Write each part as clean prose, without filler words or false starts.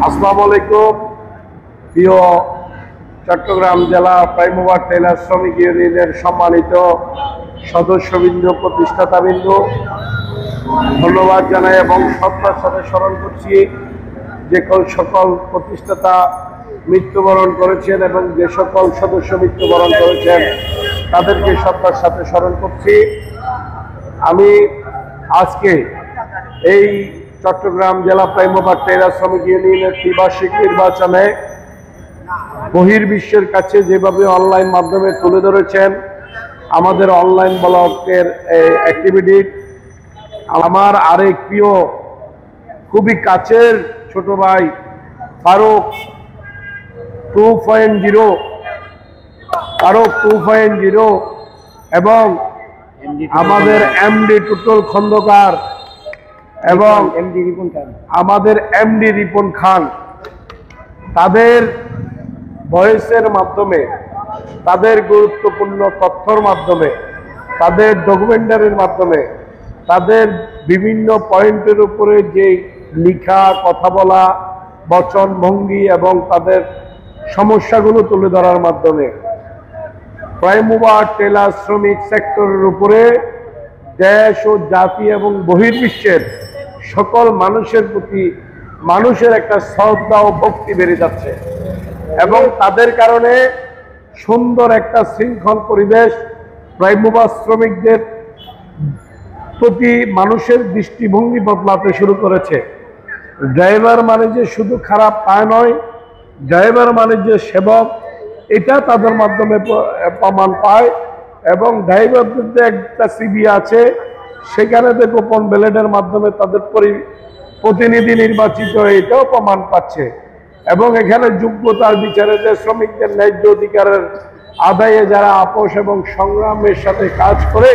আসসালামু আলাইকুম। প্রিয় চট্টগ্রাম জেলা প্রাইমোভার টেলার শ্রমিক ইউনিয়নের সম্মানিত সদস্যবৃন্দ, প্রতিষ্ঠাতাবৃন্দ, ধন্যবাদ জানাই এবং শ্রদ্ধার সাথে স্মরণ করছি যে সকল প্রতিষ্ঠাতা মৃত্যুবরণ করেছেন এবং যে সকল সদস্য মৃত্যুবরণ করেছেন তাদেরকে শ্রদ্ধার সাথে স্মরণ করছি। আমি আজকে এই চট্টগ্রাম জেলা প্রাইমোভার টেলার শ্রমিক ইউনিয়নের ত্রিবার্ষিক নির্বাচনে বহির্বিশ্বের কাছে যেভাবে অনলাইন মাধ্যমে তুলে ধরেছেন আমাদের অনলাইন ব্লকের অ্যাক্টিভিটি, আমার আরেক প্রিয় খুবই কাছের ছোট ভাই ফারুক 2.0 এবং আমাদের এমডি টুটুল খন্দকার এবং আমাদের এমডি রিপন খান, তাদের ভয়েসের মাধ্যমে, তাদের গুরুত্বপূর্ণ তথ্যর মাধ্যমে, তাদের ডকুমেন্টারির মাধ্যমে, তাদের বিভিন্ন পয়েন্টের উপরে যে লেখা, কথা বলা, বচন ভঙ্গি এবং তাদের সমস্যাগুলো তুলে ধরার মাধ্যমে প্রাইমোভার টেলার শ্রমিক সেক্টরের উপরে দেশ ও জাতি এবং বহির্বিশ্বের সকল মানুষের প্রতি মানুষের একটা শ্রদ্ধা ও ভক্তি বেড়ে যাচ্ছে এবং তাদের কারণে সুন্দর একটা শৃঙ্খল পরিবেশ প্রাইমোভার শ্রমিকদের প্রতি মানুষের দৃষ্টিভঙ্গি বদলাতে শুরু করেছে। ড্রাইভার মানে যে শুধু খারাপ তা নয়, ড্রাইভার মানে যে সেবক এটা তাদের মাধ্যমে প্রমাণ পায় এবং ড্রাইভারদের যে একটা সিবি আছে সেখানে গোপন ব্যালটের মাধ্যমে তাদের প্রতিনিধি নির্বাচিত এটাও প্রমাণ পাচ্ছে এবং এখানে যোগ্যতার বিচারে যে শ্রমিকদের ন্যায্য অধিকারের আদায়ে যারা আপোষ এবং সংগ্রামের সাথে কাজ করে,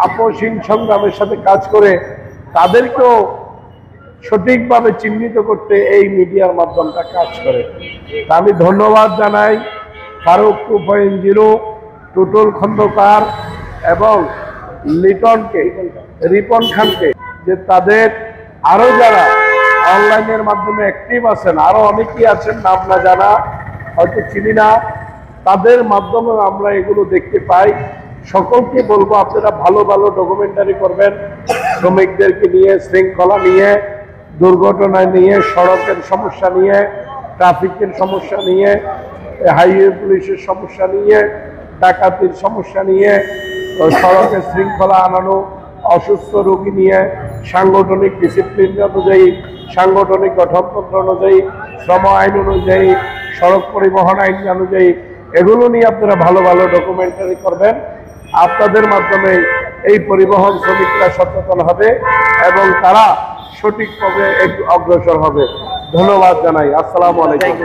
আপোষহীন সংগ্রামের সাথে কাজ করে, তাদেরকেও সঠিকভাবে চিহ্নিত করতে এই মিডিয়ার মাধ্যমটা কাজ করে। আমি ধন্যবাদ জানাই ফারুক 2.0, টুটুল খন্দকার এবং রিপন খানকে, যে তাদের আরো যারা অনলাইনের মাধ্যমে অ্যাক্টিভ আছেন, আরো অনেকেই আছেন নাম না জানা, হয়তো চিনি না, তাদের মাধ্যমে আমরা এগুলো দেখতে পাই। সকলকে বলবো আপনারা ভালো ভালো ডকুমেন্টারি করবেন, শ্রমিকদেরকে নিয়ে, শৃঙ্খলা নিয়ে, দুর্ঘটনা নিয়ে, সড়কের সমস্যা নিয়ে, ট্রাফিকের সমস্যা নিয়ে, হাইওয়ে পুলিশের সমস্যা নিয়ে, ডাকাতির সমস্যা নিয়ে, সড়কের শৃঙ্খলা আনানো, অসুস্থ রোগী নিয়ে, সাংগঠনিক ডিসিপ্লিন অনুযায়ী, সাংগঠনিক গঠনতন্ত্র অনুযায়ী, শ্রম আইন অনুযায়ী, সড়ক পরিবহন আইন অনুযায়ী, এগুলো নিয়ে আপনারা ভালো ভালো ডকুমেন্টারি করবেন। আপনাদের মাধ্যমে এই পরিবহন শ্রমিকরা সচেতন হবে এবং তারা সঠিকভাবে একটু অগ্রসর হবে। ধন্যবাদ জানাই। আসসালামু আলাইকুম।